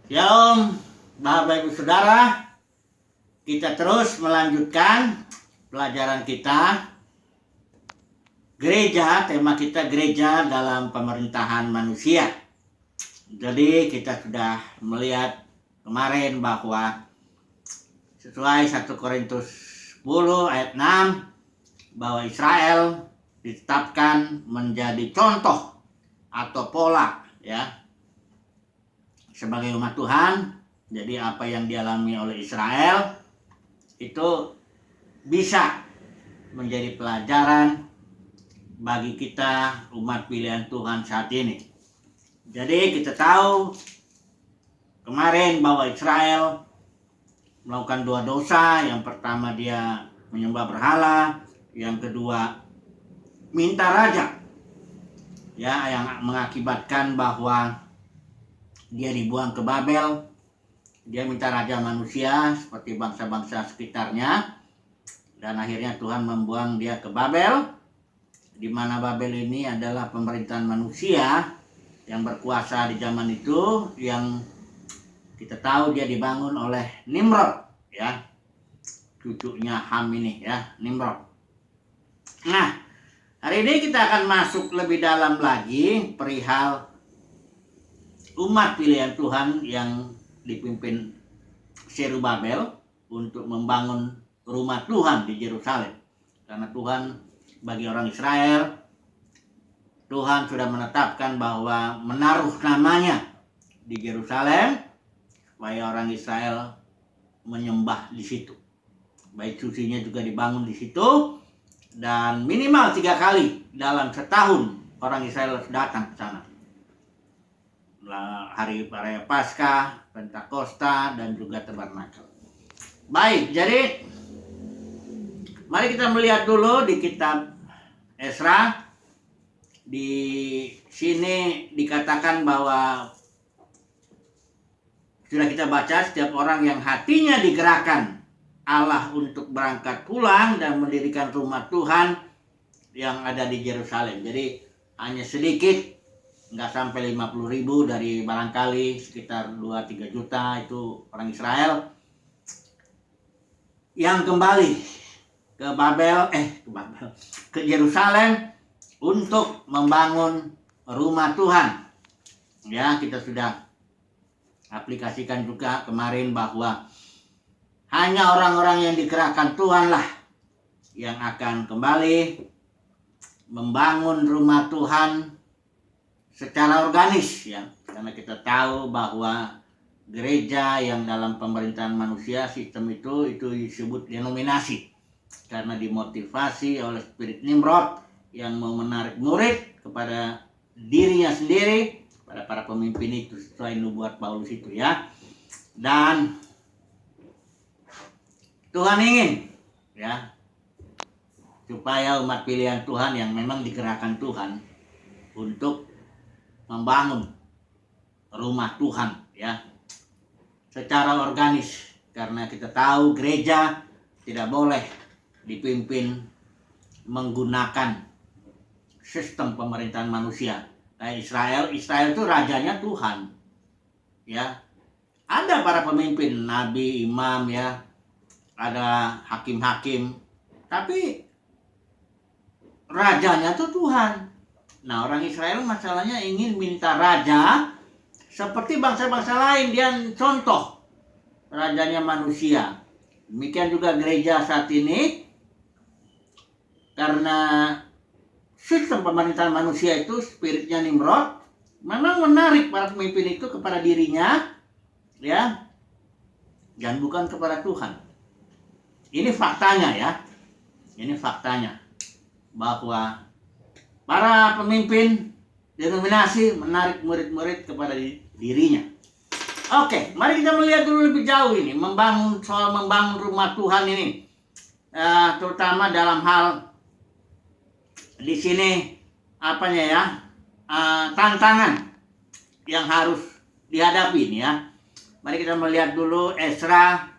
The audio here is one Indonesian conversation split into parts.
Shalom, Bapak Ibu Saudara. Kita terus melanjutkan pelajaran kita. Tema kita gereja dalam pemerintahan manusia. Jadi kita sudah melihat kemarin bahwa sesuai 1 Korintus 10 ayat 6 bahwa Israel ditetapkan menjadi contoh atau pola sebagai umat Tuhan. Jadi apa yang dialami oleh Israel itu bisa menjadi pelajaran bagi kita umat pilihan Tuhan saat ini. Jadi kita tahu kemarin bahwa Israel melakukan 2 dosa. Yang pertama dia menyembah berhala, yang kedua minta raja, yang mengakibatkan bahwa dia dibuang ke Babel. Dia minta raja manusia seperti bangsa-bangsa sekitarnya, dan akhirnya Tuhan membuang dia ke Babel, di mana Babel ini adalah pemerintahan manusia yang berkuasa di zaman itu, yang kita tahu dia dibangun oleh Nimrod, cucunya Ham ini, Nimrod. Nah, hari ini kita akan masuk lebih dalam lagi perihal umat pilihan Tuhan yang dipimpin Zerubabel untuk membangun rumah Tuhan di Yerusalem. Karena Tuhan bagi orang Israel, Tuhan sudah menetapkan bahwa menaruh namanya di Yerusalem supaya orang Israel menyembah di situ. Bait sucinya juga dibangun di situ, dan minimal 3 kali dalam setahun orang Israel harus datang ke sana. Hari Raya Paskah, Pentakosta, dan juga Tabernakel. Baik, jadi mari kita melihat dulu di kitab Esra. Di sini dikatakan bahwa sudah kita baca, setiap orang yang hatinya digerakkan Allah untuk berangkat pulang dan mendirikan rumah Tuhan yang ada di Yerusalem. Jadi hanya sedikit, nggak sampai 50.000 dari barangkali sekitar 2-3 juta itu orang Israel yang kembali ke Yerusalem untuk membangun rumah Tuhan. Kita sudah aplikasikan juga kemarin bahwa hanya orang-orang yang digerakkan Tuhanlah yang akan kembali membangun rumah Tuhan secara organis, karena kita tahu bahwa gereja yang dalam pemerintahan manusia, sistem itu disebut denominasi, karena dimotivasi oleh spirit Nimrod yang mau menarik murid kepada dirinya sendiri, pada para pemimpin itu sesuai nubuat Paulus itu, dan Tuhan ingin supaya umat pilihan Tuhan yang memang digerakkan Tuhan untuk membangun rumah Tuhan secara organis, karena kita tahu gereja tidak boleh dipimpin menggunakan sistem pemerintahan manusia. Israel itu rajanya Tuhan, ada para pemimpin, nabi, imam, ada hakim-hakim, tapi rajanya tuh Tuhan. Nah, orang Israel masalahnya ingin minta raja seperti bangsa-bangsa lain, dia contoh rajanya manusia. Demikian juga gereja saat ini, karena sistem pemerintahan manusia itu spiritnya Nimrod, memang menarik para pemimpin itu kepada dirinya, dan bukan kepada Tuhan. Ini faktanya, ini faktanya bahwa para pemimpin denominasi menarik murid-murid kepada dirinya. Oke, mari kita melihat dulu lebih jauh ini, soal membangun rumah Tuhan ini, terutama dalam hal di sini tantangan yang harus dihadapi ini, Mari kita melihat dulu Esra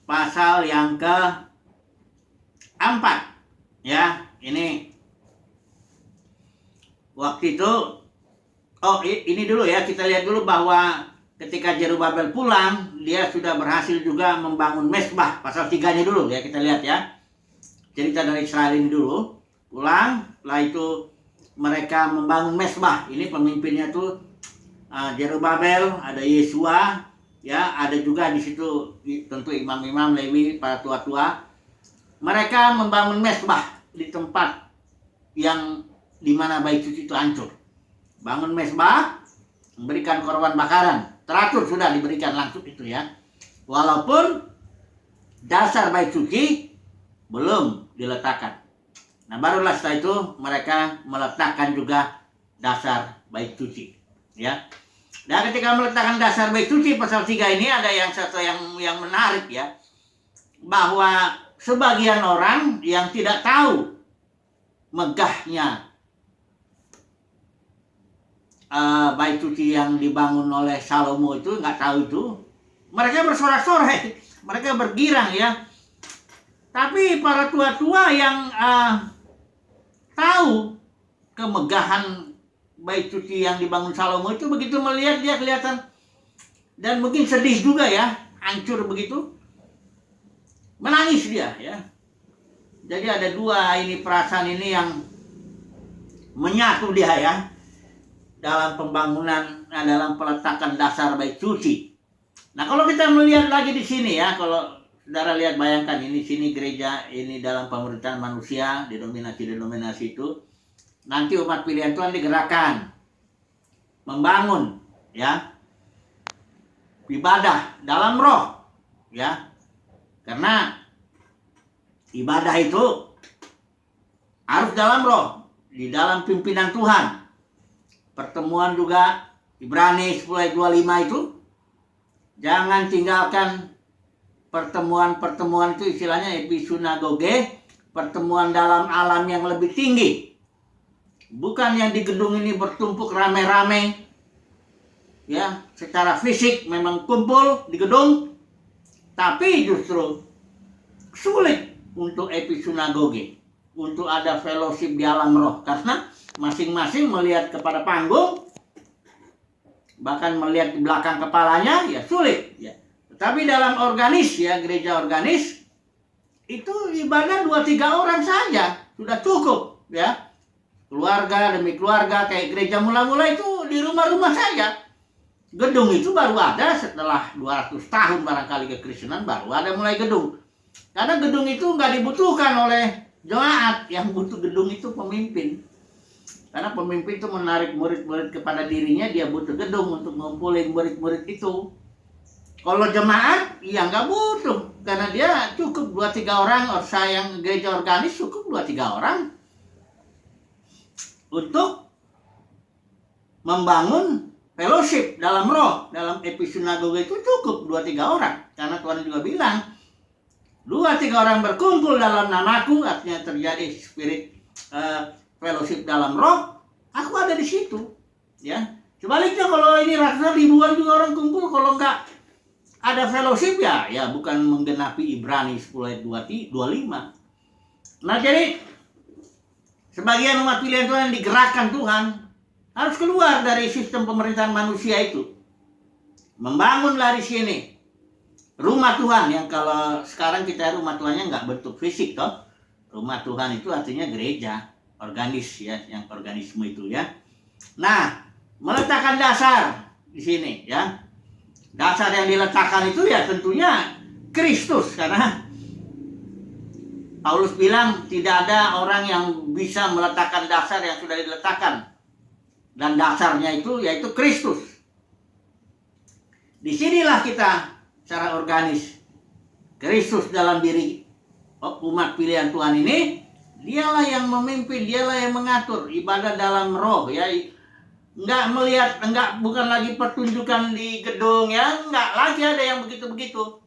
pasal yang ke-4, ini waktu itu. Ini dulu kita lihat dulu bahwa ketika Zerubabel pulang, dia sudah berhasil juga membangun mezbah. Pasal 3-nya dulu ya, kita lihat ya. Cerita dari Israel ini dulu. Pulang, setelah itu mereka membangun mezbah. Ini pemimpinnya tuh Zerubabel, ada Yesua, ya, ada juga di situ tentu imam-imam, Lewi, para tua-tua. Mereka membangun mezbah di tempat yang dimana bait suci itu hancur. Bangun mezbah, memberikan korban bakaran. Teratur sudah diberikan langsung itu ya. Walaupun dasar bait suci belum diletakkan. Nah, barulah setelah itu mereka meletakkan juga dasar bait suci, ya. Dan ketika meletakkan dasar bait suci, pasal 3 ini ada satu yang menarik ya, bahwa sebagian orang yang tidak tahu megahnya bait suci yang dibangun oleh Salomo itu, nggak tahu itu, mereka bersorak-sorai, mereka bergirang ya. Tapi para tua-tua yang tahu kemegahan bait suci yang dibangun Salomo itu, begitu melihat dia kelihatan dan mungkin sedih juga ya, hancur begitu, menangis dia ya. Jadi ada dua ini perasaan ini yang menyatu dia ya, dalam pembangunan, dalam peletakan dasar bait suci. Nah, kalau kita melihat lagi di sini ya, kalau saudara lihat, bayangkan ini sini gereja ini dalam pemerintahan manusia, denominasi itu. Nanti umat pilihan Tuhan digerakkan membangun ya ibadah dalam roh ya. Karena ibadah itu harus dalam roh, di dalam pimpinan Tuhan. Pertemuan juga Ibrani 10:25 itu, jangan tinggalkan pertemuan-pertemuan itu, istilahnya episunagoge, pertemuan dalam alam yang lebih tinggi. Bukan yang di gedung ini bertumpuk rame-rame. Ya, secara fisik memang kumpul di gedung, tapi justru sulit untuk episunagoge, untuk ada fellowship di alam roh, karena masing-masing melihat kepada panggung, bahkan melihat di belakang kepalanya, ya sulit ya. Tapi dalam organis ya, gereja organis itu ibadah 2-3 orang saja sudah cukup ya. Keluarga demi keluarga, kayak gereja mula-mula itu di rumah-rumah saja. Gedung itu baru ada setelah 200 tahun barangkali kekristenan, baru ada mulai gedung. Karena gedung itu nggak dibutuhkan oleh jemaat, yang butuh gedung itu pemimpin. Karena pemimpin itu menarik murid-murid kepada dirinya, dia butuh gedung untuk ngumpulin murid-murid itu. Kalau jemaat, ya nggak butuh. Karena dia cukup 2-3 orang, yang gereja organis cukup 2-3 orang untuk membangun fellowship dalam roh, dalam episunagoge itu cukup 2-3 orang. Karena Tuhan juga bilang, 2-3 orang berkumpul dalam namaku, artinya terjadi spirit fellowship dalam roh, aku ada di situ. Ya, sebaliknya kalau ini ratusan ribuan juga orang kumpul, kalau enggak ada fellowship ya bukan menggenapi Ibrani 10:25. Nah, jadi sebagian umat pilihan Tuhan yang digerakkan Tuhan harus keluar dari sistem pemerintahan manusia itu. Membangunlah di sini rumah Tuhan, yang kalau sekarang kita rumah Tuhannya nggak bentuk fisik toh. Rumah Tuhan itu artinya gereja organis ya, yang organisme itu ya. Nah, meletakkan dasar di sini ya. Dasar yang diletakkan itu ya tentunya Kristus, karena Paulus bilang tidak ada orang yang bisa meletakkan dasar yang sudah diletakkan. Dan dasarnya itu yaitu Kristus. Disinilah kita secara organis, Kristus dalam diri umat pilihan Tuhan ini, dialah yang memimpin, dialah yang mengatur ibadah dalam roh ya. Bukan lagi pertunjukan di gedung ya, enggak lagi ada yang begitu-begitu.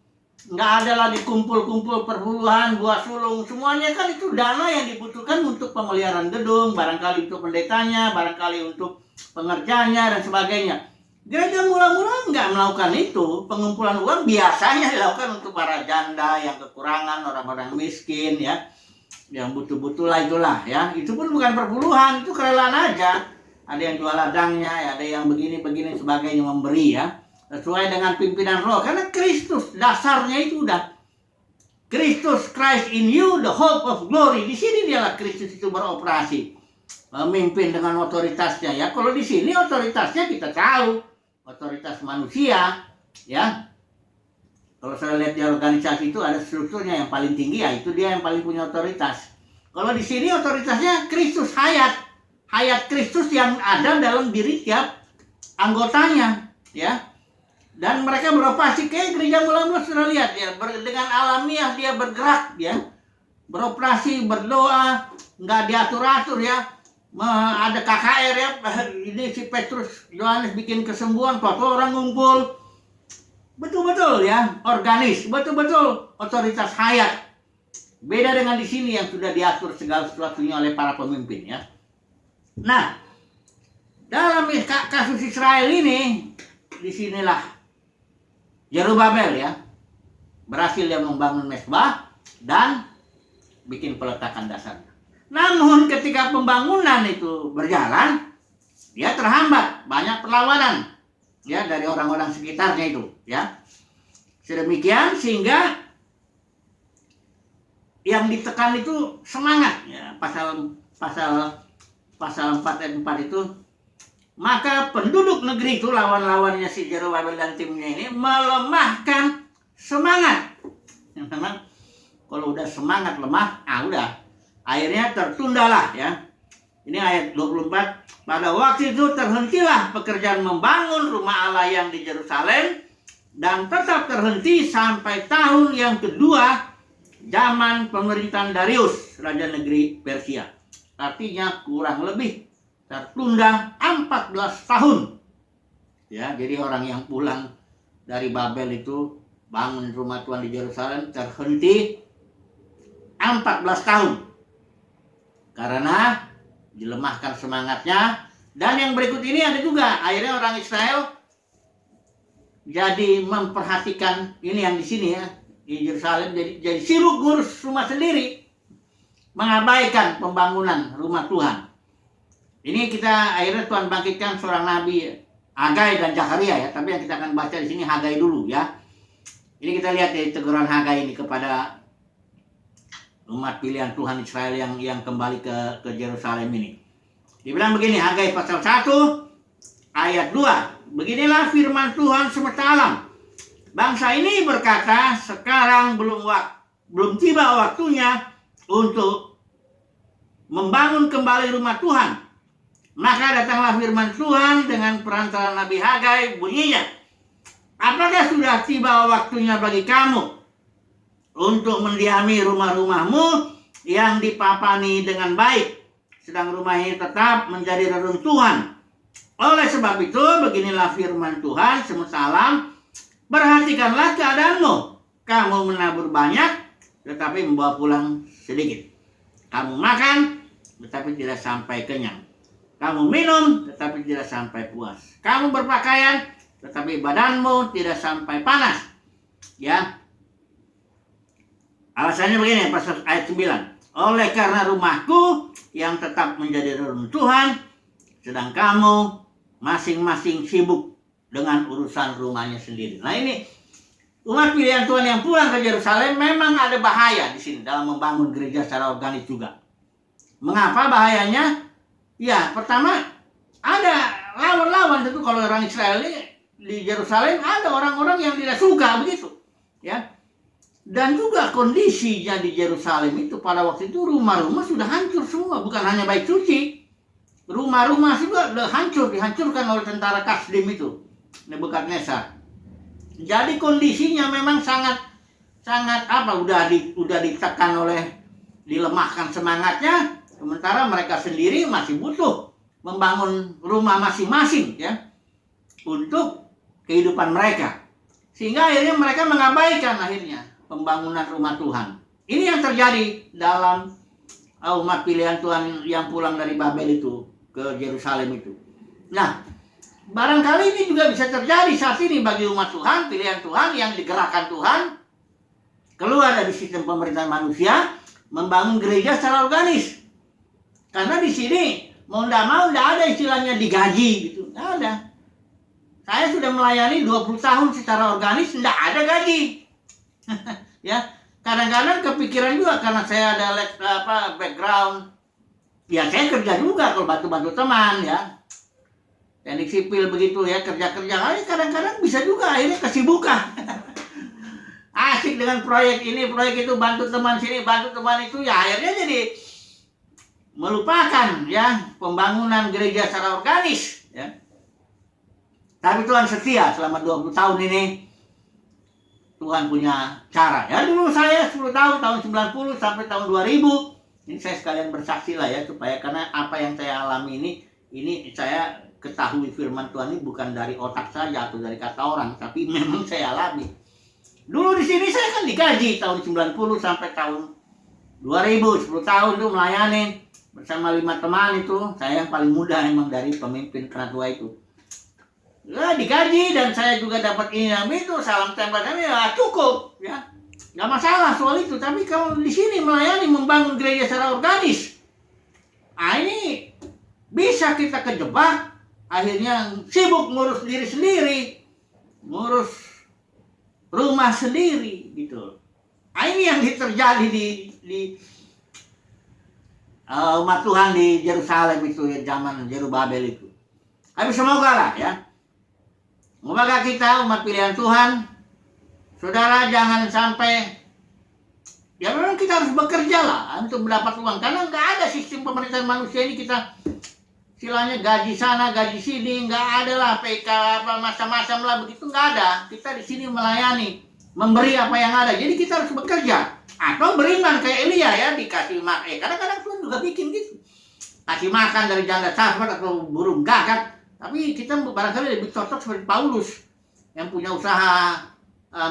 Nggak ada lagi kumpul-kumpul perpuluhan, buah sulung, semuanya kan itu dana yang dibutuhkan untuk pemeliharaan gedung, barangkali untuk pendetanya, barangkali untuk pengerjanya dan sebagainya. Gereja mula-mula nggak melakukan itu. Pengumpulan uang biasanya dilakukan untuk para janda yang kekurangan, orang-orang miskin ya, yang butuh-butuh lah itulah ya. Itu pun bukan perpuluhan, itu kerelaan aja. Ada yang jual ladangnya, ada yang begini sebagainya, memberi ya. sesuai dengan pimpinan roh. Karena Kristus dasarnya itu udah Kristus, Christ in you, the hope of glory. Di sini dialah Kristus itu beroperasi, memimpin dengan otoritasnya ya. Kalau di sini otoritasnya kita tahu, otoritas manusia ya. Kalau saya lihat di organisasi itu ada strukturnya, yang paling tinggi ya itu dia yang paling punya otoritas. Kalau di sini otoritasnya Kristus, hayat Kristus yang ada dalam diri tiap anggotanya ya. Dan mereka beroperasi kayak gereja mula-mula sudah lihat ya, dengan alamiah dia bergerak ya, beroperasi, berdoa, nggak diatur-atur ya. Ada KKR ya, ini si Petrus Yohanes bikin kesembuhan, foto orang ngumpul, betul-betul ya, organis, betul-betul otoritas hayat. Beda dengan di sini yang sudah diatur segala sesuatunya oleh para pemimpin ya. Nah, dalam kasus Israel ini, disinilah Zerubabel ya berhasil dia membangun mezbah dan bikin peletakan dasarnya. Namun ketika pembangunan itu berjalan, dia terhambat, banyak perlawanan ya dari orang-orang sekitarnya itu ya. Sedemikian sehingga yang ditekan itu semangat ya, pasal 4 ayat 4 itu. Maka penduduk negeri itu, lawan-lawannya si Zerubabel dan timnya ini, melemahkan semangat. Memang kalau udah semangat lemah, udah. Akhirnya tertundalah ya. Ini ayat 24. Pada waktu itu terhentilah pekerjaan membangun rumah Allah yang di Yerusalem, dan tetap terhenti sampai tahun yang kedua zaman pemerintahan Darius, Raja Negeri Persia. Artinya kurang lebih tertunda 14 tahun. Ya, jadi orang yang pulang dari Babel itu bangun rumah Tuhan di Yerusalem terhenti 14 tahun. Karena dilemahkan semangatnya. Dan yang berikut ini ada juga, akhirnya orang Israel jadi memperhatikan ini yang di sini ya, di Yerusalem jadi sibuk ngurus rumah sendiri, mengabaikan pembangunan rumah Tuhan. Ini kita akhirnya Tuhan bangkitkan seorang nabi, Hagai dan Zakaria ya. Tapi yang kita akan baca di sini Hagai dulu ya. Ini kita lihat dari teguran Hagai ini kepada umat pilihan Tuhan Israel yang kembali ke Yerusalem ini. Dibilang begini, Hagai pasal 1 ayat 2. Beginilah firman Tuhan semesta alam. Bangsa ini berkata, sekarang belum tiba waktunya untuk membangun kembali rumah Tuhan. Maka datanglah firman Tuhan dengan perantara Nabi Hagai, bunyinya, apakah sudah tiba waktunya bagi kamu untuk mendiami rumah-rumahmu yang dipapani dengan baik, sedang rumah ini tetap menjadi reruntuhan. Oleh sebab itu, beginilah firman Tuhan semesta alam, perhatikanlah keadaanmu. Kamu menabur banyak, tetapi membawa pulang sedikit. Kamu makan, tetapi tidak sampai kenyang. Kamu minum, tetapi tidak sampai puas. Kamu berpakaian, tetapi badanmu tidak sampai panas. Ya. Alasannya begini, pasal ayat 9. Oleh karena rumahku yang tetap menjadi reruntuhan, sedang kamu masing-masing sibuk dengan urusan rumahnya sendiri. Nah ini, umat pilihan Tuhan yang pulang ke Yerusalem memang ada bahaya di sini dalam membangun gereja secara organik juga. Mengapa bahayanya? Ya, pertama ada lawan-lawan tentu. Kalau orang Israel ini di Yerusalem ada orang-orang yang tidak suka begitu, ya. Dan juga kondisinya di Yerusalem itu pada waktu itu rumah-rumah sudah hancur semua, bukan hanya bait suci. Rumah-rumah juga sudah hancur, dihancurkan oleh tentara Kasdim itu, Nebukadnezar. Jadi kondisinya memang sangat udah ditekan oleh, dilemahkan semangatnya. Sementara mereka sendiri masih butuh membangun rumah masing-masing ya untuk kehidupan mereka. Sehingga akhirnya mereka mengabaikan pembangunan rumah Tuhan. Ini yang terjadi dalam umat pilihan Tuhan yang pulang dari Babel itu ke Yerusalem itu. Nah, barangkali ini juga bisa terjadi saat ini bagi umat Tuhan, pilihan Tuhan yang digerakkan Tuhan keluar dari sistem pemerintahan manusia, membangun gereja secara organis. Karena di sini mau tidak ada istilahnya digaji gitu, nggak ada. Saya sudah melayani 20 tahun secara organis, tidak ada gaji. Ya, kadang-kadang kepikiran juga karena saya ada background. Ya saya kerja juga kalau bantu-bantu teman ya. Teknik sipil begitu ya, kerja-kerja. Kadang-kadang bisa juga akhirnya kesibukan. Asik dengan proyek ini, proyek itu, bantu teman sini, bantu teman itu, ya akhirnya jadi melupakan ya pembangunan gereja secara organis ya. Tapi Tuhan setia selama 20 tahun ini. Tuhan punya cara. Ya dulu saya 10 tahun, tahun 90 sampai tahun 2000. Ini saya sekalian bersaksi lah ya, supaya karena apa yang saya alami ini saya ketahui firman Tuhan ini bukan dari otak saja atau dari kata orang, tapi memang saya alami. Dulu di sini saya kan digaji tahun 90 sampai tahun 2000, 10 tahun tuh melayani bersama 5 teman itu. Saya yang paling muda emang dari pemimpin kena tua itu. Ya digaji dan saya juga dapat ini dan itu, salam tembakan ya cukup ya. Nggak masalah soal itu, tapi kalau di sini melayani membangun gereja secara organis. Ah ini bisa kita kejebak, akhirnya sibuk ngurus diri sendiri, ngurus rumah sendiri gitu. Nah, ini yang terjadi di umat Tuhan di Yerusalem itu ya, zaman Zerubabel itu. Tapi semoga lah ya, semoga kita umat pilihan Tuhan, saudara, jangan sampai ya memang kita harus bekerja lah untuk mendapat uang, karena nggak ada sistem pemerintahan manusia ini kita istilahnya gaji sana gaji sini, nggak ada lah PK apa macam-macam lah begitu, nggak ada. Kita di sini melayani, memberi apa yang ada. Jadi kita harus bekerja atau beriman kayak Elia ya, dikasih makan. Kadang-kadang Tuhan juga bikin gitu, kasih makan dari janda safar atau burung gagak. Tapi kita barangkali lebih cocok seperti Paulus yang punya usaha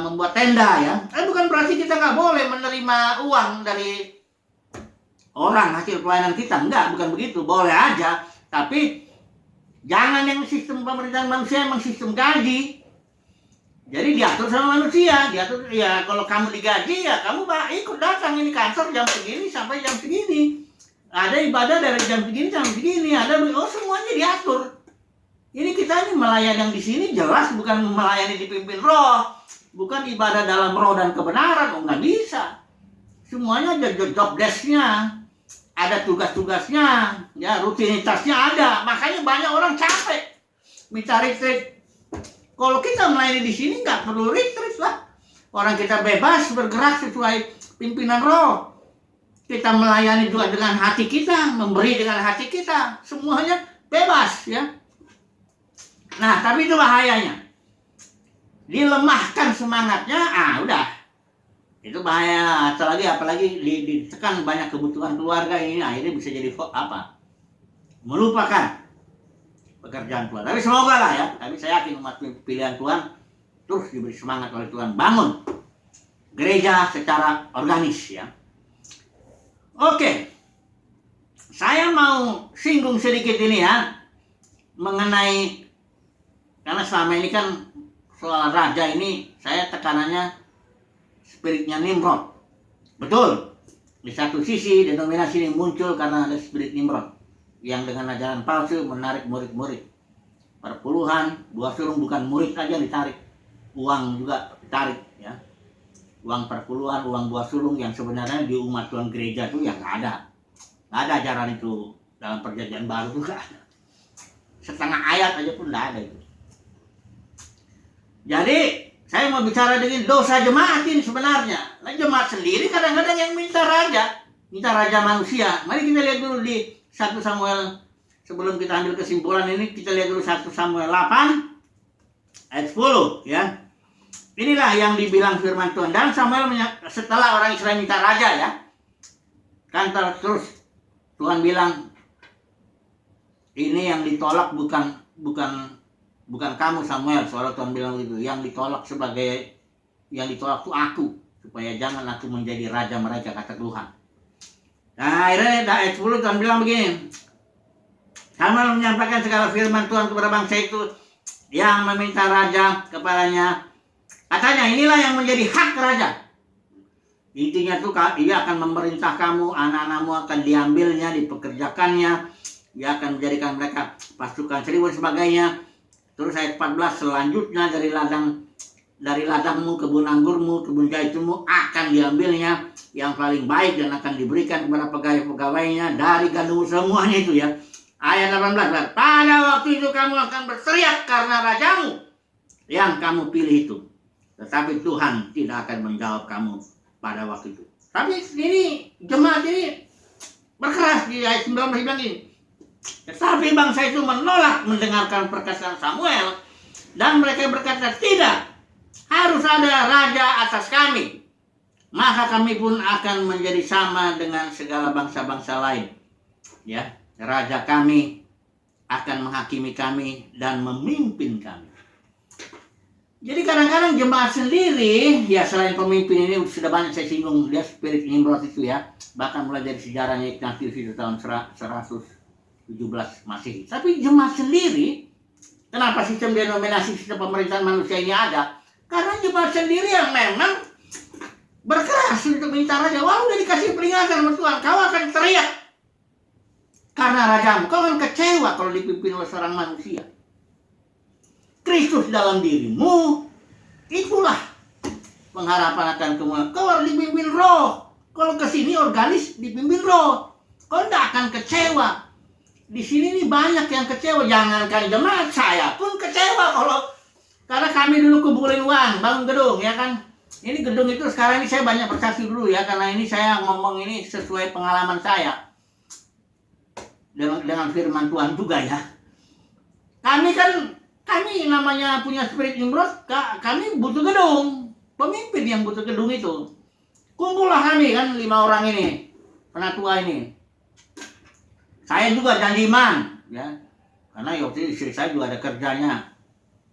membuat tenda ya. Bukan berarti kita nggak boleh menerima uang dari orang hasil pelayanan kita, enggak, bukan begitu, boleh aja. Tapi jangan yang sistem pemerintahan manusia emang sistem gaji. Jadi diatur sama manusia, diatur ya, kalau kamu digaji ya kamu ikut datang ini kantor jam segini sampai jam segini. Ada ibadah dari jam segini sampai segini, ada semuanya diatur. Ini kita ini melayani yang di sini jelas bukan melayani dipimpin roh, bukan ibadah dalam roh dan kebenaran, nggak bisa. Semuanya ada job desk-nya. Ada tugas-tugasnya, ya rutinitasnya ada. Makanya banyak orang capek minta retreat. Kalau kita melayani di sini nggak perlu retreat lah. Orang kita bebas bergerak sesuai pimpinan roh. Kita melayani juga dengan hati kita, memberi dengan hati kita. Semuanya bebas ya. Nah, tapi itu bahayanya. Dilemahkan semangatnya, udah. Itu bahaya, apalagi ditekan banyak kebutuhan keluarga ini, akhirnya bisa jadi melupakan pekerjaan Tuhan. Tapi semoga lah ya, tapi saya yakin umat pilihan Tuhan terus diberi semangat oleh Tuhan bangun gereja secara organis ya. Oke, saya mau singgung sedikit ini ya mengenai, karena selama ini kan soal raja ini saya tekanannya spiritnya Nimrod. Betul. Di satu sisi denominasi ini muncul karena ada spirit Nimrod yang dengan ajaran palsu menarik murid-murid. Perpuluhan, buah sulung bukan murid saja ditarik, uang juga ditarik ya. Uang perpuluhan, uang buah sulung yang sebenarnya di umat Tuhan gereja itu yang nggak ada. Nggak ada ajaran itu dalam perjanjian baru itu nggak ada. Setengah ayat aja pun nggak ada itu. Jadi saya mau bicara dengan dosa jemaat ini sebenarnya. Nah, jemaat sendiri kadang-kadang yang minta raja manusia. Mari kita lihat dulu di 1 Samuel, sebelum kita ambil kesimpulan ini, kita lihat dulu 1 Samuel 8 ayat 10 ya. Inilah yang dibilang firman Tuhan. Dan Samuel setelah orang Israel minta raja ya, kan terus Tuhan bilang, ini yang ditolak bukan kamu Samuel, soalnya Tuhan bilang begitu. Yang ditolak itu aku, supaya jangan aku menjadi raja mereka, kata Tuhan. Nah akhirnya ayat 10 Tuhan bilang begini, Samuel menyampaikan segala firman Tuhan kepada bangsa itu yang meminta raja kepadanya. Katanya, inilah yang menjadi hak raja. Intinya tuh dia akan memerintah kamu, anak-anakmu akan diambilnya, dipekerjakannya, dia akan menjadikan mereka pasukan 1000 dan sebagainya. Terus ayat 14, selanjutnya dari ladangmu, kebun anggurmu, kebun zaitunmu akan diambilnya yang paling baik dan akan diberikan kepada pegawai-pegawainya dari gandum semuanya itu ya. Ayat 18, pada waktu itu kamu akan berteriak karena rajamu yang kamu pilih itu. Tetapi Tuhan tidak akan menjawab kamu pada waktu itu. Tapi ini jemaat ini berkeras di ayat 19 bilang ini. Tetapi bangsa itu menolak mendengarkan perkataan Samuel dan mereka berkata, tidak, harus ada raja atas kami. Maka kami pun akan menjadi sama dengan segala bangsa-bangsa lain. Ya, raja kami akan menghakimi kami dan memimpin kami. Jadi kadang-kadang jemaat sendiri, ya selain pemimpin ini sudah banyak saya singgung, dia spirit Nimrod itu ya. Bahkan mulai dari sejarahnya Ignatius itu tahun 117 Masehi. Tapi jemaat sendiri, kenapa sistem denominasi, sistem pemerintahan manusia ini ada? Karena jemaat sendiri yang memang berkeras untuk minta raja. Wah, udah dikasih peringatan sama Tuhan, kau akan teriak karena rajamu. Kau akan kecewa kalau dipimpin oleh seorang manusia. Kristus dalam dirimu, itulah pengharapan akan kemuliaan. Kau harus dipimpin Roh. Kalau kesini organis dipimpin Roh, kau tidak akan kecewa. Di sini nih banyak yang kecewa. Jangankan jemaat, saya pun kecewa karena kami dulu kumpulin uang bangun gedung ya kan. Ini gedung itu sekarang ini saya banyak bersaksi dulu ya, karena ini saya ngomong ini sesuai pengalaman saya dengan firman Tuhan juga ya. Kami namanya punya spirit Nimrod, kami butuh gedung, pemimpin yang butuh gedung itu. Kumpullah kami kan 5 orang ini, penatua ini. Saya juga janji iman ya, karena waktu istri saya juga ada kerjanya,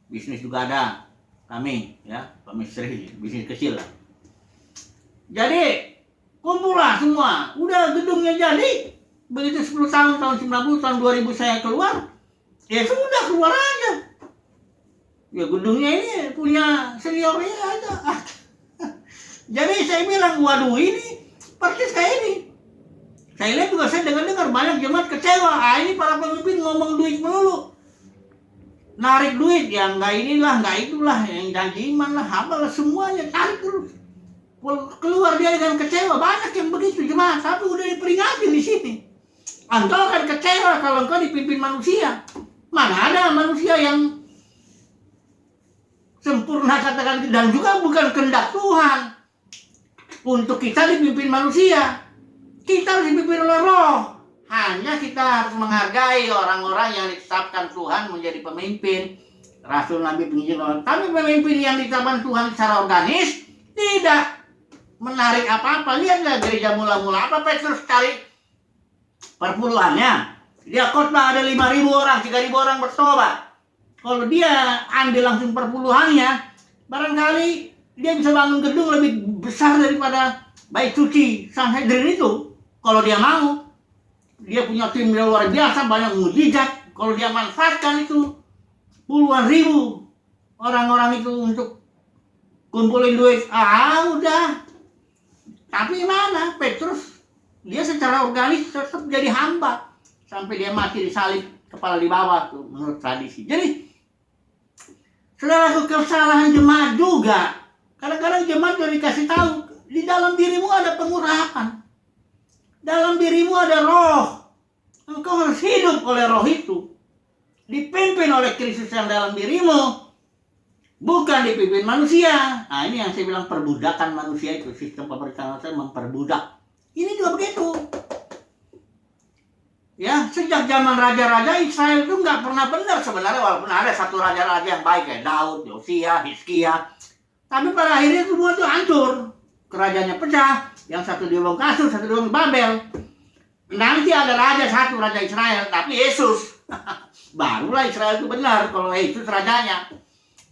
bisnis juga ada, kami ya pemistri bisnis kecil. Jadi kumpullah semua, udah gedungnya jadi. Begitu 10 tahun 90, tahun 2000 saya keluar, ya sudah keluar aja. Ya gedungnya ini punya seniornya aja. Jadi saya bilang, waduh ini persis kayak ini. Saya lihat juga, saya dengar banyak jemaat kecewa. Ini para pemimpin ngomong duit melulu, narik duit, yang nggak inilah, nggak itulah, yang janji iman lah, apalah semuanya tarik terus. Keluar dia dengan kecewa. Banyak yang begitu jemaat, tapi udah diperingatin di sini. Engkau akan kecewa kalau engkau dipimpin manusia. Mana ada manusia yang sempurna, katakan, dan juga bukan kehendak Tuhan untuk kita dipimpin manusia. Kita harus dipimpin oleh Roh. Hanya kita harus menghargai orang-orang yang ditetapkan Tuhan menjadi pemimpin, rasul, nabi, penginjil. Tapi pemimpin yang ditetapkan Tuhan secara organis tidak menarik apa-apa. Lihatlah gereja mula-mula, apa Petrus cari perpuluhannya. Dia khotbah ada 5.000 orang, 3.000 orang bertobat. Kalau dia ambil langsung perpuluhannya, barangkali dia bisa bangun gedung lebih besar daripada Bait Suci Sanhedrin itu. Kalau dia mau, dia punya tim yang luar biasa, banyak mukjizat. Kalau dia manfaatkan itu puluhan ribu orang-orang itu untuk kumpulin duit, udah. Tapi mana Petrus, dia secara organis tetap jadi hamba sampai dia mati disalib, kepala di bawah tuh menurut tradisi. Jadi saudara, kesalahan jemaat juga. Kadang-kadang jemaat udah dikasih tahu, di dalam dirimu ada pengurapan, dalam dirimu ada Roh. Engkau harus hidup oleh Roh itu, dipimpin oleh Kristus yang dalam dirimu, bukan dipimpin manusia. Nah ini yang saya bilang perbudakan manusia itu, sistem pemerintahan manusia memperbudak. Ini juga begitu. Ya, sejak zaman raja-raja Israel itu nggak pernah benar sebenarnya, walaupun ada satu raja-raja yang baik kayak Daud, Yosia, Hizkia. Tapi pada akhirnya semua itu hancur. Kerajaannya pecah, yang satu dibuang ke Asur, satu dibuang ke Babel. Nanti ada raja satu, raja Israel, tapi Yesus. Barulah Israel itu benar kalau Yesus rajanya.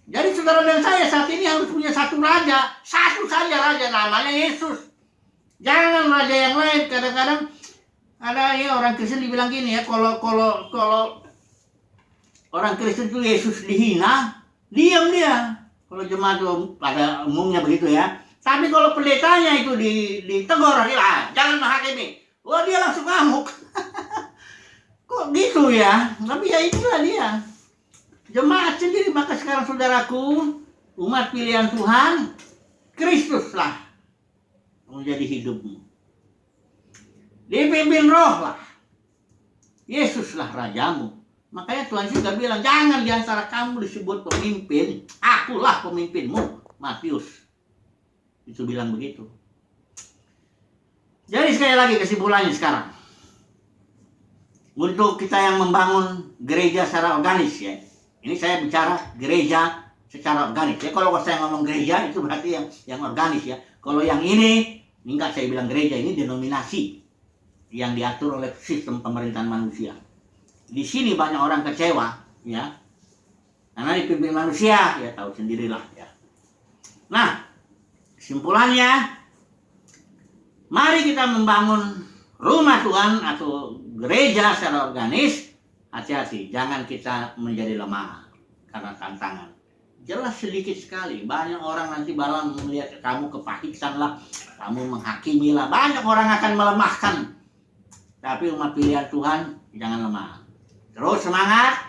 Jadi saudara dan saya saat ini harus punya satu raja, satu saja raja, namanya Yesus. Jangan raja yang lain. Kadang-kadang ada ya orang Kristen dibilang gini ya, kalau orang Kristen itu Yesus dihina, diam dia. Kalau jemaat itu pada umumnya begitu ya. Tapi kalau pendetanya itu ditegur, jangan menghakimi, wah dia langsung ngamuk. Kok gitu ya? Tapi ya itulah dia. Jemaat sendiri. Maka sekarang saudaraku, umat pilihan Tuhan, Kristuslah menjadi hidupmu. Dipimpin Roh lah. Yesuslah rajamu. Makanya Tuhan juga bilang, jangan di antara kamu disebut pemimpin, akulah pemimpinmu. Matius itu bilang begitu. Jadi sekali lagi kesimpulannya sekarang, untuk kita yang membangun gereja secara organis ya. Ini saya bicara gereja secara organis ya. Kalau saya ngomong gereja itu berarti yang organis ya. Kalau yang ini enggak, saya bilang gereja, ini denominasi yang diatur oleh sistem pemerintahan manusia. Di sini banyak orang kecewa ya, karena dipimpin manusia, ya tahu sendirilah ya. Nah, kesimpulannya, mari kita membangun rumah Tuhan atau gereja secara organis. Hati-hati, jangan kita menjadi lemah karena tantangan. Jelas sedikit sekali, banyak orang nanti malam melihat kamu kepahitan lah, kamu menghakimi lah, banyak orang akan melemahkan. Tapi umat pilihan Tuhan jangan lemah. Terus semangat,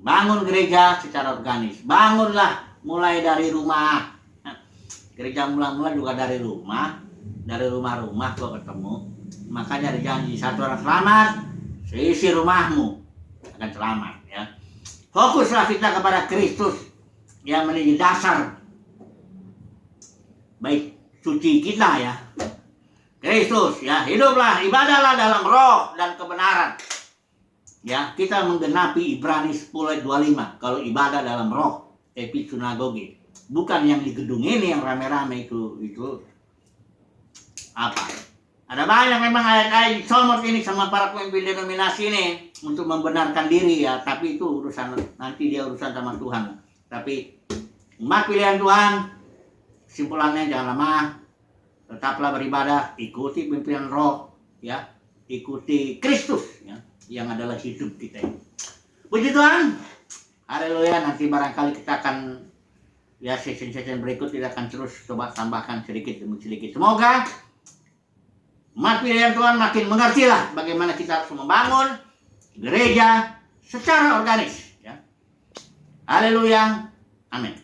bangun gereja secara organis. Bangunlah mulai dari rumah. Gereja mula-mula juga dari rumah-rumah kok ketemu. Makanya dijanji satu orang selamat, seisi rumahmu akan selamat ya. Fokuslah kita kepada Kristus yang menjadi dasar baik suci kita ya. Kristus ya, hiduplah, ibadahlah dalam roh dan kebenaran. Ya, kita menggenapi Ibrani 10 ayat 25. Kalau ibadah dalam roh, episunagoge. Bukan yang di gedung ini yang rame-rame itu apa? Ada banyak memang ayat-ayat somot ini sama para pemimpin denominasi ini untuk membenarkan diri ya, tapi itu urusan nanti, dia urusan sama Tuhan. Tapi umat pilihan Tuhan, kesimpulannya jangan lemah, tetaplah beribadah, ikuti pimpinan roh ya, ikuti Kristus ya, yang adalah hidup kita. Puji Tuhan, haleluya. Nanti barangkali kita akan ya sesi-sesi berikut kita akan terus coba tambahkan sedikit demi sedikit. Semoga umat pilihan Tuhan makin mengerti lah bagaimana kita harus membangun gereja secara organis ya. Haleluya, amin.